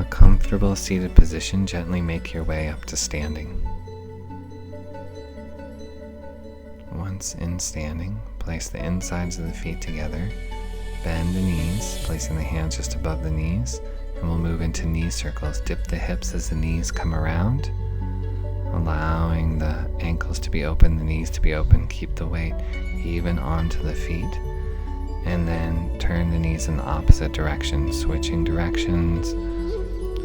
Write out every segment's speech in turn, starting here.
a comfortable seated position, gently make your way up to standing. Once in standing, place the insides of the feet together, bend the knees, placing the hands just above the knees, and we'll move into knee circles. Dip the hips as the knees come around, allowing the ankles to be open, the knees to be open. Keep the weight even onto the feet, and then turn the knees in the opposite direction, switching directions,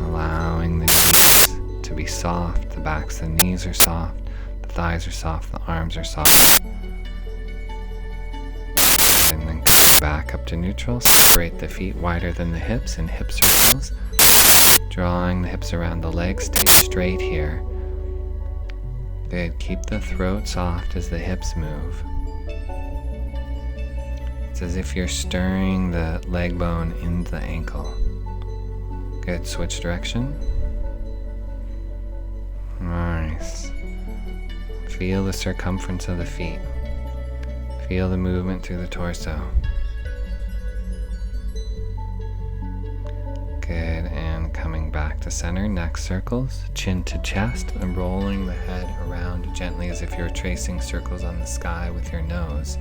allowing the knees to be soft, the backs of the knees are soft, the thighs are soft, the arms are soft. And then back up to neutral. Separate the feet wider than the hips in hip circles, drawing the hips around the legs. Stay straight here. Good. Keep the throat soft as the hips move. It's as if you're stirring the leg bone into the ankle. Good. Switch direction. Nice. Feel the circumference of the feet. Feel the movement through the torso. Good, and coming back to center, neck circles, chin to chest, and rolling the head around gently as if you're tracing circles on the sky with your nose.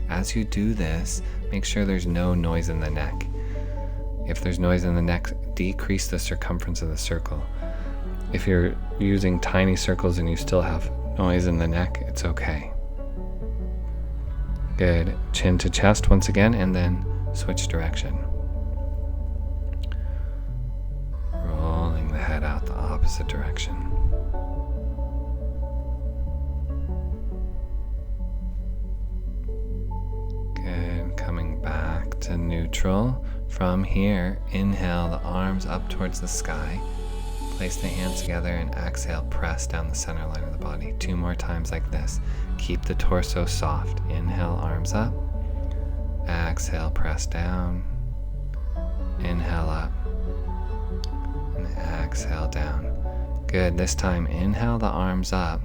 As you do this, make sure there's no noise in the neck. If there's noise in the neck, decrease the circumference of the circle. If you're using tiny circles and you still have noise in the neck, it's okay. Good. Chin to chest once again, and then switch direction. Rolling the head out the opposite direction. Good. Coming back to neutral. From here, inhale the arms up towards the sky. Place the hands together and exhale, press down the center line of the body. 2 more times like this. Keep the torso soft. Inhale, arms up. Exhale, press down. Inhale up. And exhale down. Good. This time, inhale the arms up.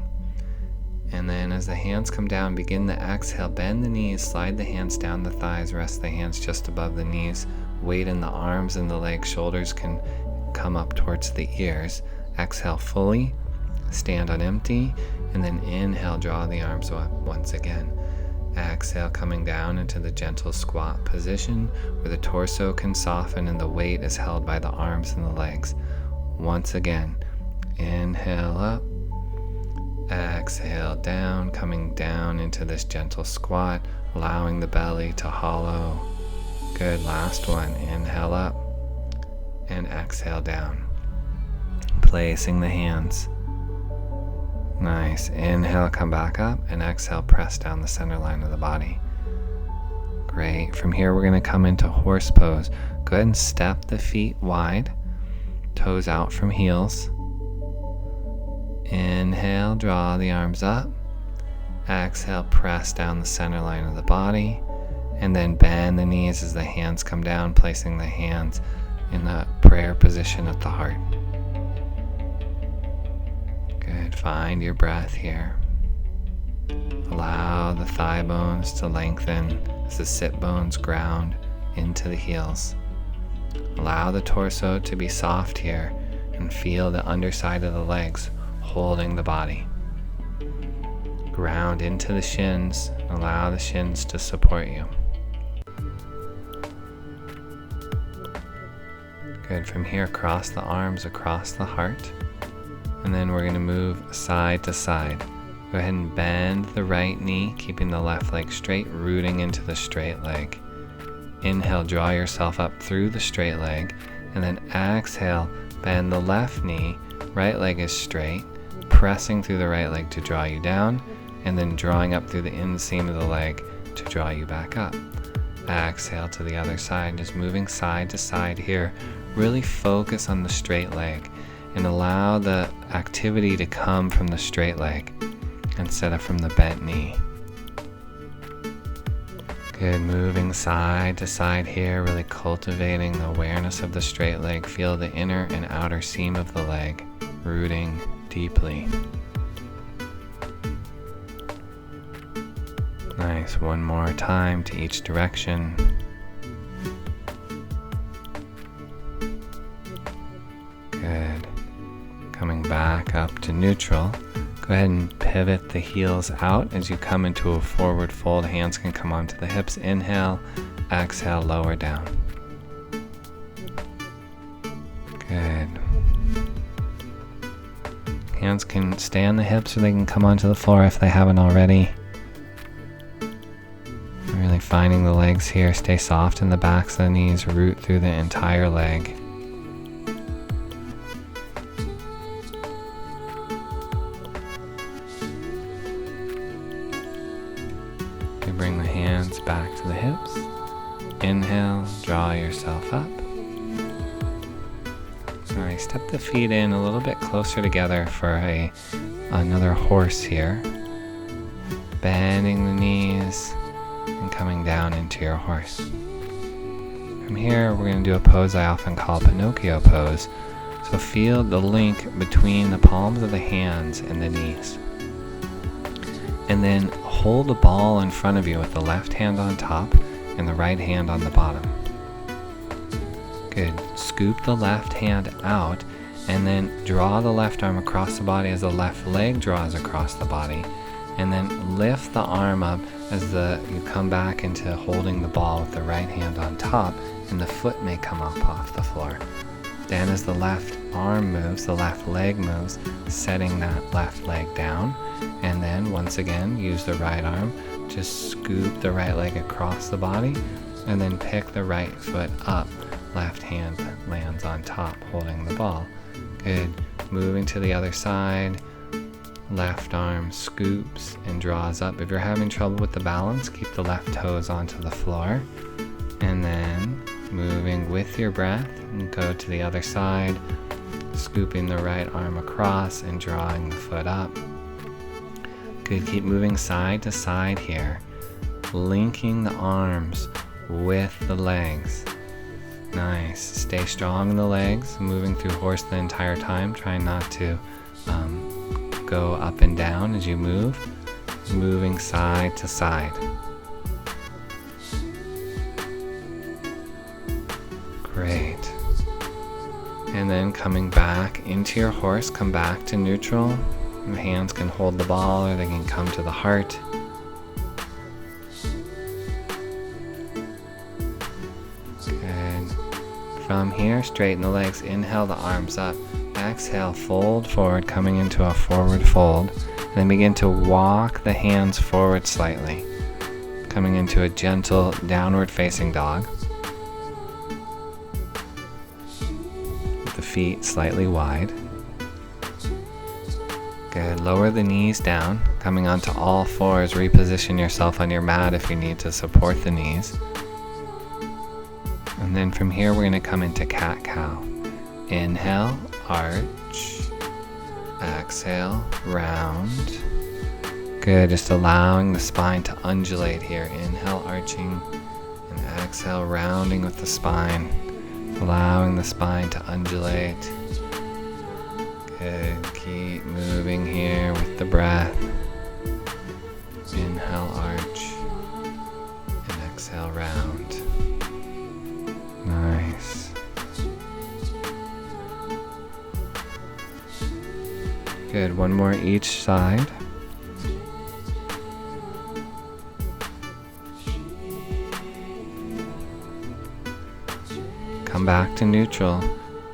And then as the hands come down, begin the exhale. Bend the knees, slide the hands down the thighs, rest the hands just above the knees. Weight in the arms and the legs. Shoulders can come up towards the ears. Exhale fully, stand on empty, and then inhale, draw the arms up once again. Exhale, coming down into the gentle squat position where the torso can soften and the weight is held by the arms and the legs. Once again, inhale up, exhale down, coming down into this gentle squat, allowing the belly to hollow. Good, last one. Inhale up and exhale down, placing the hands. Nice. Inhale, come back up, and exhale, press down the center line of the body. Great. From here, we're going to come into horse pose. Go ahead and step the feet wide, toes out from heels. Inhale, draw the arms up. Exhale, press down the center line of the body, and then bend the knees as the hands come down, placing the hands in the prayer position at the heart. Good. Find your breath here. Allow the thigh bones to lengthen as the sit bones ground into the heels. Allow the torso to be soft here and feel the underside of the legs holding the body. Ground into the shins. Allow the shins to support you. Good. From here, cross the arms across the heart. And then we're going to move side to side. Go ahead and bend the right knee, keeping the left leg straight, rooting into the straight leg. Inhale, draw yourself up through the straight leg. And then exhale, bend the left knee, right leg is straight, pressing through the right leg to draw you down, and then drawing up through the inseam of the leg to draw you back up. Exhale to the other side, just moving side to side here. Really focus on the straight leg and allow the activity to come from the straight leg instead of from the bent knee. Good. Moving side to side here, really cultivating the awareness of the straight leg. Feel the inner and outer seam of the leg, rooting deeply. Nice. One more time to each direction. back up to neutral. Go ahead and pivot the heels out as you come into a forward fold. Hands can come onto the hips. Inhale, exhale, lower down. Good. Hands can stay on the hips or they can come onto the floor if they haven't already. Really finding the legs here. Stay soft in the backs of the knees. Root through the entire leg. You bring the hands back to the hips. Inhale, draw yourself up. Alright, step the feet in a little bit closer together for another horse here. Bending the knees and coming down into your horse. From here, we're going to do a pose I often call Pinocchio pose. So feel the link between the palms of the hands and the knees. And then hold the ball in front of you with the left hand on top and the right hand on the bottom. Good. Scoop the left hand out and then draw the left arm across the body as the left leg draws across the body. And then lift the arm up as you come back into holding the ball with the right hand on top, and the foot may come up off the floor. Then as the left arm moves, the left leg moves, setting that left leg down. And then once again, use the right arm. Just scoop the right leg across the body and then pick the right foot up. Left hand lands on top, holding the ball. Good. Moving to the other side. Left arm scoops and draws up. If you're having trouble with the balance, keep the left toes onto the floor. And then moving with your breath, and go to the other side, scooping the right arm across and drawing the foot up. Good. Keep moving side to side here, linking the arms with the legs. Nice. Stay strong in the legs, moving through horse the entire time. Try not to go up and down as you move, moving side to side. Great. And then coming back into your horse, come back to neutral. The hands can hold the ball or they can come to the heart. Good. From here, straighten the legs. Inhale the arms up. Exhale, fold forward, coming into a forward fold. And then begin to walk the hands forward slightly, coming into a gentle downward facing dog. With the feet slightly wide. Good. Lower the knees down, coming onto all fours. Reposition yourself on your mat if you need to support the knees. And then from here, we're going to come into cat-cow. Inhale, arch. Exhale, round. Good. Just allowing the spine to undulate here. Inhale, arching, and exhale, rounding with the spine. Allowing the spine to undulate. Good. Keep moving here with the breath. Inhale, arch, and exhale, round. Nice. Good. One more each side. Come back to neutral.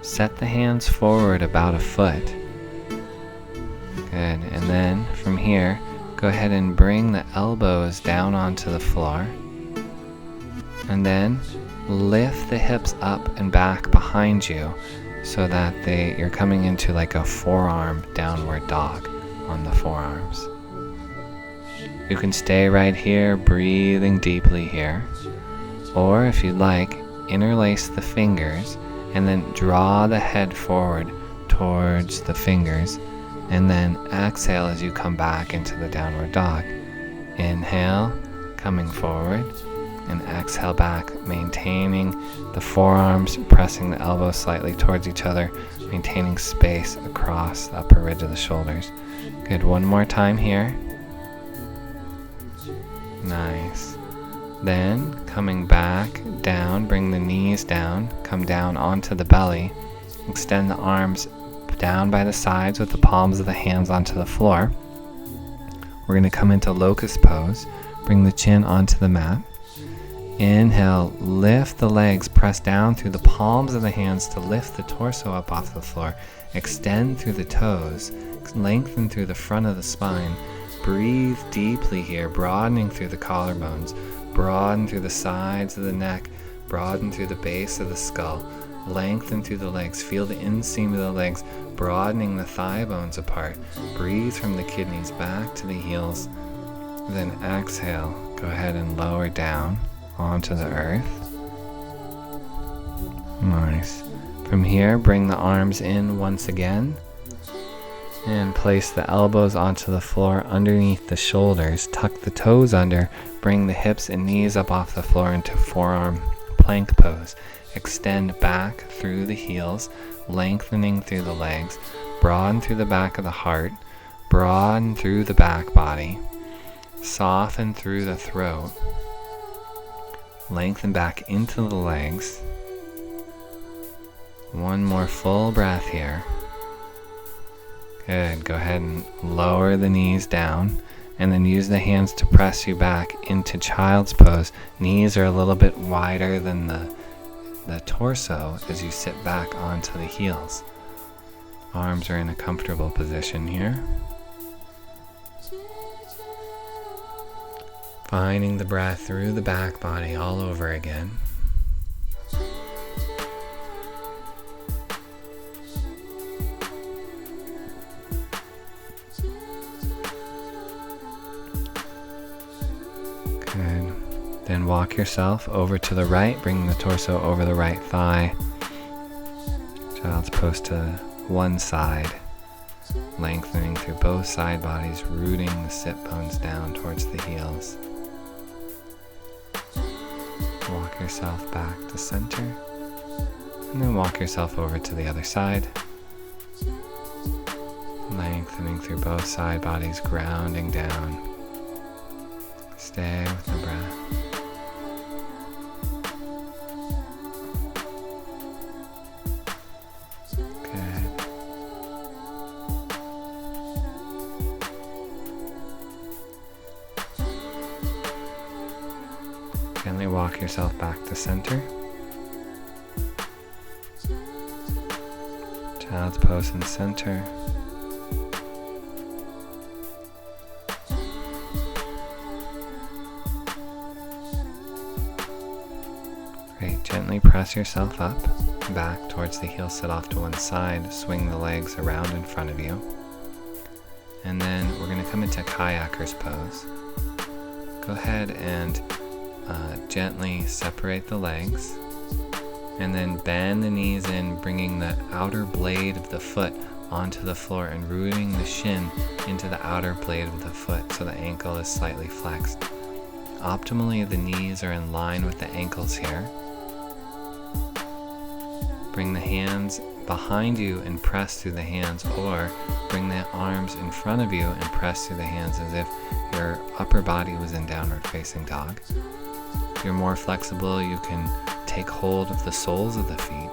Set the hands forward about a foot. Good. And then from here, go ahead and bring the elbows down onto the floor. And then lift the hips up and back behind you so that you're coming into like a forearm downward dog on the forearms. You can stay right here, breathing deeply here. Or if you'd like, interlace the fingers and then draw the head forward towards the fingers, and then exhale as you come back into the downward dog. Inhale, coming forward, and exhale back, maintaining the forearms, pressing the elbows slightly towards each other, maintaining space across the upper ridge of the shoulders. Good. One more time here. Nice. Then coming back down, bring the knees down, come down onto the belly, extend the arms down by the sides with the palms of the hands onto the floor. We're going to come into locust pose. Bring the chin onto the mat. Inhale, lift the legs, press down through the palms of the hands to lift the torso up off the floor. Extend through the toes, lengthen through the front of the spine. Breathe deeply here, broadening through the collarbones, broaden through the sides of the neck, broaden through the base of the skull, lengthen through the legs. Feel the inseam of the legs, broadening the thigh bones apart. Breathe from the kidneys back to the heels. Then exhale, go ahead and lower down onto the earth. Nice. From here, bring the arms in once again and place the elbows onto the floor underneath the shoulders. Tuck the toes under, bring the hips and knees up off the floor into forearm plank pose. Extend back through the heels, lengthening through the legs, broaden through the back of the heart, broaden through the back body, soften through the throat, lengthen back into the legs. One more full breath here. Good. Go ahead and lower the knees down and then use the hands to press you back into child's pose. Knees are a little bit wider than the torso as you sit back onto the heels. Arms are in a comfortable position here. Finding the breath through the back body all over again. Good. Then walk yourself over to the right, bring the torso over the right thigh. Child's pose to one side, lengthening through both side bodies, rooting the sit bones down towards the heels. Walk yourself back to center, and then walk yourself over to the other side. Lengthening through both side bodies, grounding down. Stay with the breath. Good. Gently walk yourself back to center. Child's pose in center. Great. Gently press yourself up, back towards the heel, sit off to one side, swing the legs around in front of you. And then we're going to come into kayaker's pose. Go ahead and gently separate the legs, and then bend the knees in, bringing the outer blade of the foot onto the floor and rooting the shin into the outer blade of the foot so the ankle is slightly flexed. Optimally, the knees are in line with the ankles here. Bring the hands behind you and press through the hands, or bring the arms in front of you and press through the hands as if your upper body was in downward facing dog. If you're more flexible, you can take hold of the soles of the feet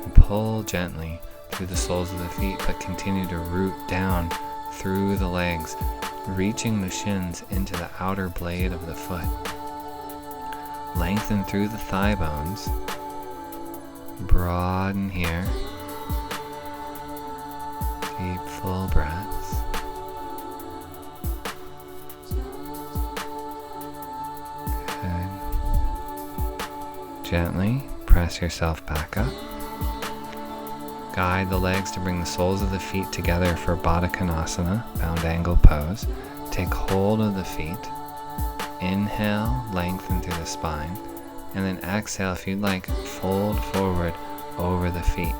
and pull gently through the soles of the feet, but continue to root down through the legs, reaching the shins into the outer blade of the foot. Lengthen through the thigh bones. Broaden here. Deep, full breaths. Good. Gently press yourself back up. Guide the legs to bring the soles of the feet together for Baddha Konasana, bound angle pose. Take hold of the feet. Inhale, lengthen through the spine. And then exhale, if you'd like, fold forward over the feet.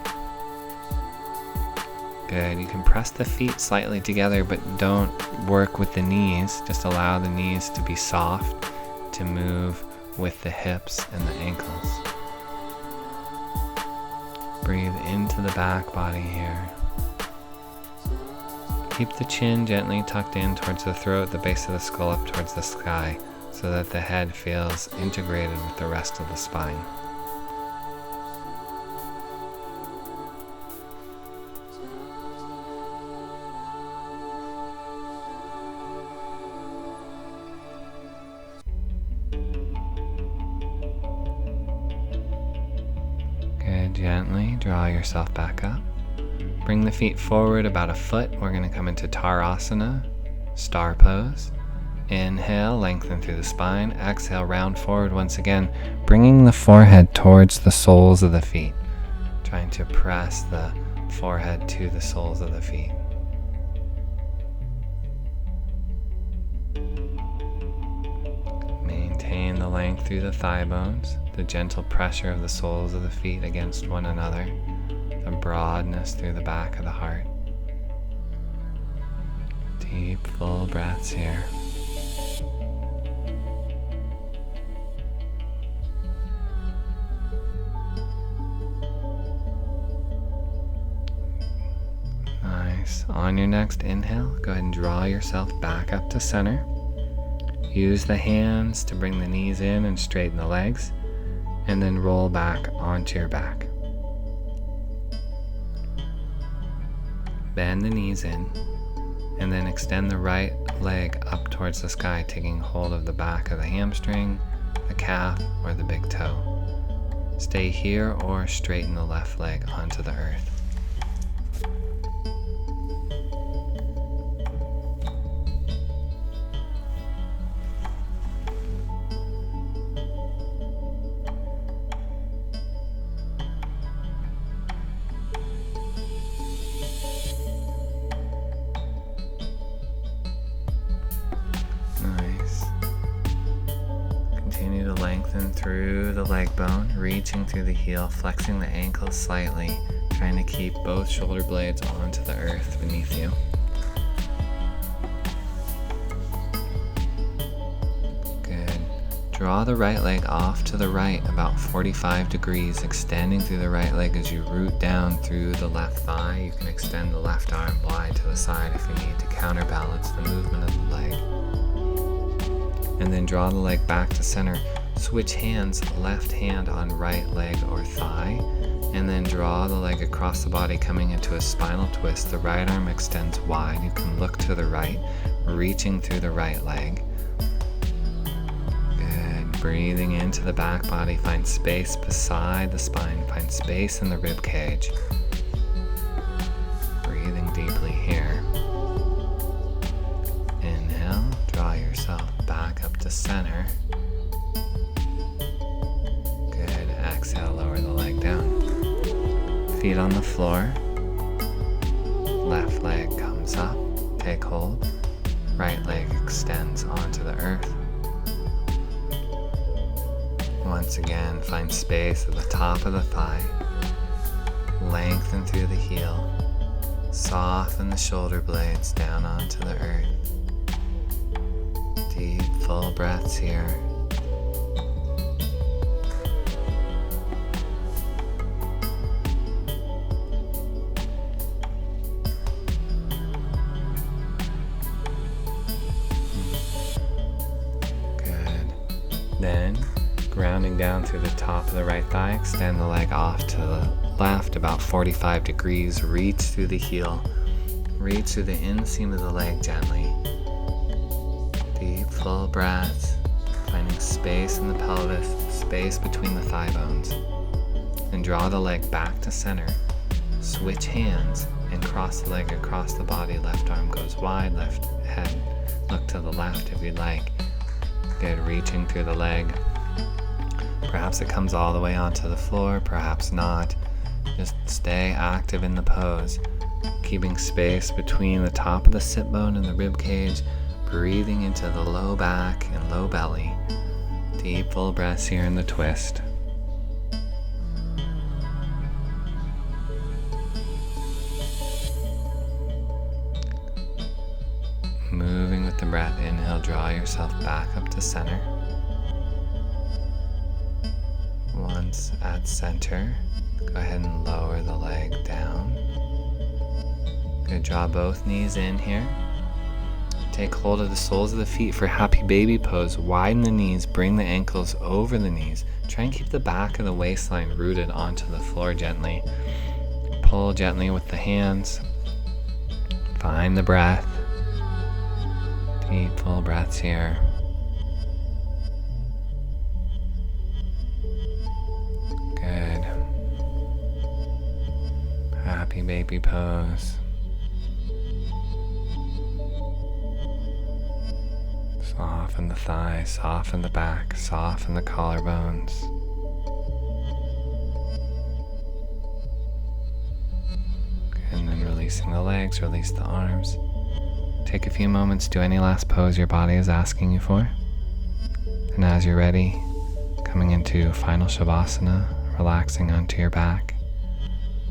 Good. You can press the feet slightly together, but don't work with the knees. Just allow the knees to be soft, to move with the hips and the ankles. Breathe into the back body here. Keep the chin gently tucked in towards the throat, the base of the skull up towards the sky, so that the head feels integrated with the rest of the spine. Gently draw yourself back up. Bring the feet forward about a foot. We're going to come into Tadasana, star pose. Inhale, lengthen through the spine. Exhale, round forward once again, bringing the forehead towards the soles of the feet. Trying to press the forehead to the soles of the feet. Maintain the length through the thigh bones, the gentle pressure of the soles of the feet against one another, the broadness through the back of the heart. Deep, full breaths here. Nice. On your next inhale, go ahead and draw yourself back up to center. Use the hands to bring the knees in and straighten the legs, and then roll back onto your back. Bend the knees in, and then extend the right leg up towards the sky, taking hold of the back of the hamstring, the calf, or the big toe. Stay here or straighten the left leg onto the earth. Continue to lengthen through the leg bone, reaching through the heel, flexing the ankles slightly, trying to keep both shoulder blades onto the earth beneath you. Good. Draw the right leg off to the right about 45 degrees, extending through the right leg as you root down through the left thigh. You can extend the left arm wide to the side if you need to counterbalance the movement of the leg. And then draw the leg back to center. Switch hands, left hand on right leg or thigh, and then draw the leg across the body, coming into a spinal twist. The right arm extends wide. You can look to the right, reaching through the right leg. Good. Breathing into the back body. Find space beside the spine. Find space in the rib cage. Breathing deeply here. Inhale, draw yourself back up to center. Good. Exhale, lower the leg down. Feet on the floor. Left leg comes up. Take hold. Right leg extends onto the earth. Once again, find space at the top of the thigh. Lengthen through the heel. Soften the shoulder blades down onto the earth. Deep, full breaths here. Good. Then, grounding down through the top of the right thigh, extend the leg off to the left about 45 degrees. Reach through the heel. Reach through the inseam of the leg gently. Deep, full breaths, finding space in the pelvis, space between the thigh bones. And draw the leg back to center. Switch hands and cross the leg across the body. Left arm goes wide, left head look to the left if you'd like. Good, reaching through the leg. Perhaps it comes all the way onto the floor, perhaps not. Just stay active in the pose, keeping space between the top of the sit bone and the rib cage. Breathing into the low back and low belly. Deep, full breaths here in the twist. Moving with the breath. Inhale, draw yourself back up to center. Once at center, go ahead and lower the leg down. Good, draw both knees in here. Take hold of the soles of the feet for happy baby pose. Widen the knees, bring the ankles over the knees. Try and keep the back of the waistline rooted onto the floor gently. Pull gently with the hands. Find the breath. Deep, full breaths here. Good. happy baby pose. Soften the thighs, soften the back, soften the collarbones. And then releasing the legs, release the arms. Take a few moments, do any last pose your body is asking you for. And as you're ready, coming into final Shavasana, relaxing onto your back.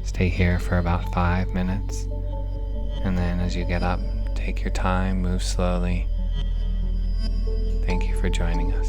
Stay here for about 5 minutes. And then as you get up, take your time, move slowly. Thank you for joining us.